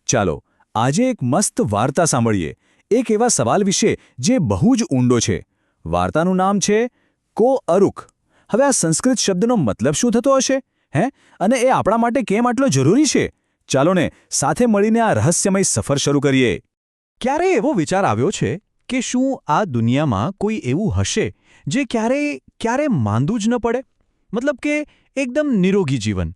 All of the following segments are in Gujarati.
ચાલો આજે એક મસ્ત વાર્તા સાંભળીએ, એક એવા સવાલ વિશે જે બહુ જ ઊંડો છે. વાર્તાનું નામ છે કો અરુખ. હવે આ સંસ્કૃત શબ્દનો મતલબ શું થતો હશે, અને એ આપણા માટે કેમ આટલો જરૂરી છે? ચાલો ને સાથે મળીને આ રહસ્યમય સફર શરૂ કરીએ. ક્યારે એવો વિચાર આવ્યો છે કે શું આ દુનિયામાં કોઈ એવું હશે જે ક્યારે માંદું જ ન પડે? મતલબ કે એકદમ નિરોગી જીવન.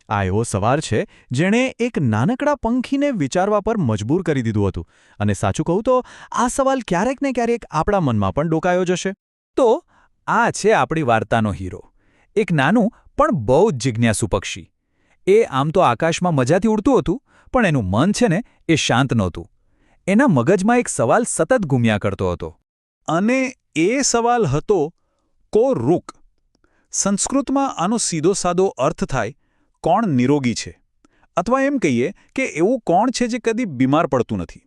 આ એવો સવાલ છે જેણે એક નાનકડા પંખીને વિચારવા પર મજબૂર કરી દીધું હતું. અને સાચું કહું તો આ સવાલ ક્યારેક ને ક્યારેક આપણા મનમાં પણ ડોકાયો જશે. તો આ છે આપણી વાર્તાનો હીરો, એક નાનું પણ બહુ જ જિજ્ઞાસુ પક્ષી. એ આમ તો આકાશમાં મજાથી ઉડતું હતું, પણ એનું મન છે ને એ શાંત નહોતું. એના મગજમાં એક સવાલ સતત ઘૂમ્યા કરતો હતો. અને એ સવાલ હતો કો રૂક. સંસ્કૃતમાં આનો સીધો સાદો અર્થ થાય કોણ નિરોગી છે, અથવા એમ કહીએ કે એવું કોણ છે જે કદી બીમાર પડતું નથી.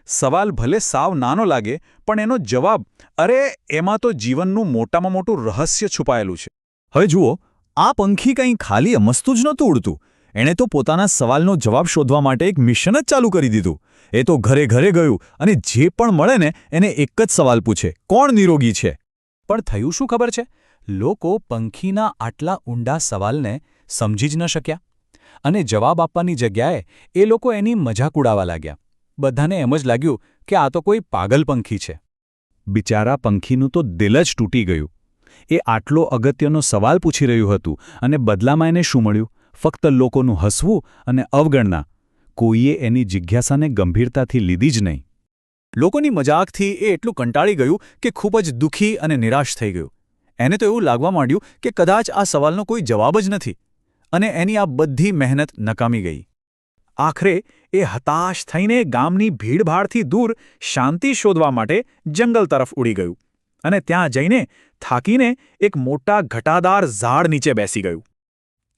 સવાલ ભલે સાવ નાનો લાગે, પણ એનો જવાબ, અરે એમાં તો જીવનનું મોટામાં મોટું રહસ્ય છુપાયેલું છે. હવે જુઓ, આ પંખી કંઈ ખાલી અમસ્તું જ નહોતું ઉડતું. એણે તો પોતાના સવાલનો જવાબ શોધવા માટે એક મિશન જ ચાલુ કરી દીધું. એ તો ઘરે ઘરે ગયું અને જે પણ મળે ને એને એક જ સવાલ પૂછે, કોણ નિરોગી છે? પણ થયું શું ખબર છે? લોકો પંખીના આટલા ઊંડા સવાલને સમજી જ ન શક્યા, અને જવાબ આપવાની જગ્યાએ એ લોકો એની મજાક ઉડાવવા લાગ્યા. બધાને એમ જ લાગ્યું કે આ તો કોઈ પાગલ પંખી છે. બિચારા પંખીનું તો દિલ જ તૂટી ગયું. એ આટલો અગત્યનો સવાલ પૂછી રહ્યું હતું, અને બદલામાં એને શું મળ્યું? ફક્ત લોકોનું હસવું અને અવગણના. કોઈએ એની જિજ્ઞાસાને ગંભીરતાથી લીધી જ નહીં. લોકોની મજાકથી એ એટલું કંટાળી ગયું કે ખૂબ જ દુઃખી અને નિરાશ થઈ ગયું. એને તો એવું લાગવા માંડ્યું કે કદાચ આ સવાલનો કોઈ જવાબ જ નથી, અને એની આ બધી મહેનત નકામી ગઈ. આખરે એ હતાશ થઈને ગામની ભીડભાડથી દૂર શાંતિ શોધવા માટે જંગલ તરફ ઉડી ગયું, અને ત્યાં જઈને થાકીને એક મોટા ઘટાદાર ઝાડ નીચે બેસી ગયું.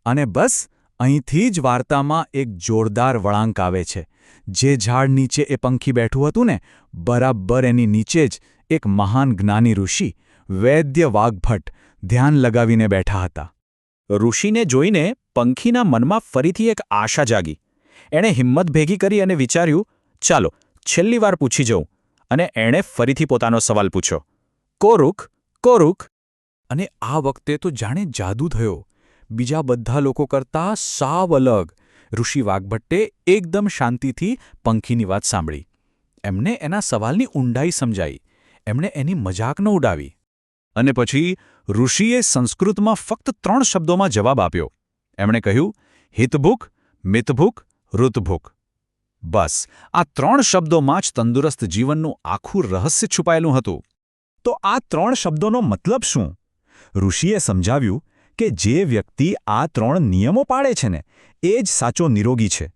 અને બસ અહીંથી જ વાર્તામાં એક જોરદાર વળાંક આવે છે. જે ઝાડ નીચે એ પંખી બેઠું હતું ને, બરાબર એની નીચે જ એક મહાન જ્ઞાની ઋષિ વૈદ્ય વાઘભટ્ટ ધ્યાન લગાવીને બેઠા હતા. ઋષિને જોઈને પંખીના મનમાં ફરીથી એક આશા જાગી. એણે હિંમત ભેગી કરી અને વિચાર્યું, ચાલો છેલ્લી વાર પૂછી જઉં. અને એણે ફરીથી પોતાનો સવાલ પૂછ્યો, કોરુખ, કોરુખ. અને આ વખતે તો જાણે જાદુ થયો. બીજા બધા લોકો કરતાં સાવ અલગ. ઋષિ વાઘભટ્ટે એકદમ શાંતિથી પંખીની વાત સાંભળી. એમને એના સવાલની ઊંડાઈ સમજાઈ. એમણે એની મજાક ન ઉડાવી. અને પછી ઋષિએ સંસ્કૃતમાં ફક્ત 3 શબ્દોમાં જવાબ આપ્યો. એમણે કહ્યું, હિતભૂખ, મિતભૂખ, ઋતભૂખ. બસ આ 3 શબ્દોમાં જ તંદુરસ્ત જીવનનું આખું રહસ્ય છુપાયેલું હતું. તો આ 3 શબ્દોનો મતલબ શું? ઋષિએ સમજાવ્યું કે જે વ્યક્તિ આ 3 નિયમો પાળે છે ને, એ જ સાચો નિરોગી છે.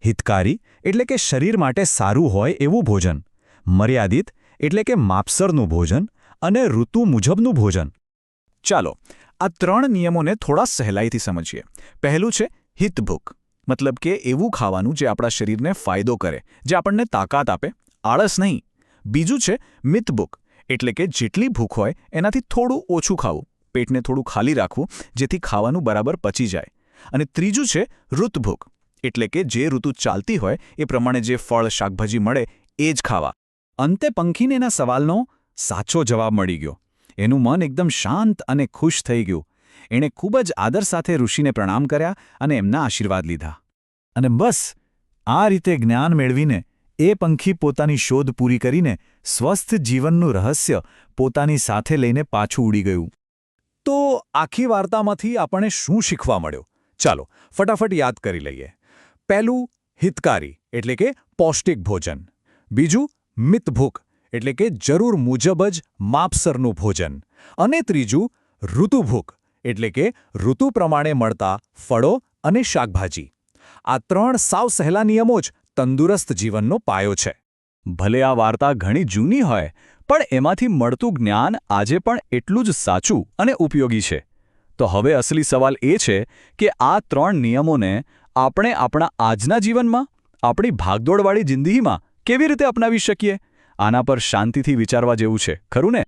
હિતકારી એટલે કે શરીર માટે સારું હોય એવું ભોજન, મર્યાદિત એટલે કે માપસરનું ભોજન, અને ઋતુ મુજબનું ભોજન. ચાલો આ 3 નિયમોને થોડા સહેલાઈથી સમજીએ. પહેલું છે હિતભૂખ, મતલબ કે એવું ખાવાનું જે આપણા શરીરને ફાયદો કરે, જે આપણને તાકાત આપે, આળસ નહીં. બીજું છે મિતભૂખ, એટલે કે જેટલી ભૂખ હોય એનાથી થોડું ઓછું ખાવું, પેટને થોડું ખાલી રાખવું, જેથી ખાવાનું બરાબર પચી જાય. અને ત્રીજું છે ઋતભૂખ, એટલે કે જે ઋતુ ચાલતી હોય એ પ્રમાણે જે ફળ શાકભાજી મળે એ જ ખાવા. અંતે પંખીને એના સવાલનો સાચો જવાબ મળી ગયો. એનું મન એકદમ શાંત અને ખુશ થઈ ગયું. એણે ખૂબ જ આદર સાથે ઋષિને પ્રણામ કર્યા અને એમના આશીર્વાદ લીધા. અને બસ આ રીતે જ્ઞાન મેળવીને એ પંખી પોતાની શોધ પૂરી કરીને સ્વસ્થ જીવનનું રહસ્ય પોતાની સાથે લઈને પાછું ઉડી ગયું. તો આખી વાર્તામાંથી આપણને શું શીખવા મળ્યો? ચાલો ફટાફટ યાદ કરી લઈએ. પહેલું હિતકારી એટલે કે પૌષ્ટિક ભોજન. બીજું મિતભૂખ એટલે કે જરૂર મુજબ જ માપસરનું ભોજન. અને ત્રીજું ઋતુભૂખ એટલે કે ઋતુ પ્રમાણે મળતા ફળો અને શાકભાજી. આ 3 સાવ સહેલા નિયમો જ તંદુરસ્ત જીવનનો પાયો છે. ભલે આ વાર્તા ઘણી જૂની હોય, પણ એમાંથી મળતું જ્ઞાન આજે પણ એટલું જ સાચું અને ઉપયોગી છે. તો હવે અસલી સવાલ એ છે કે આ 3 નિયમોને આપણે આપણા આજના જીવનમાં, આપણી ભાગદોડવાળી જિંદગીમાં કેવી રીતે અપનાવી શકીએ? આના પર શાંતિથી વિચારવા જેવું છે, ખરું ને?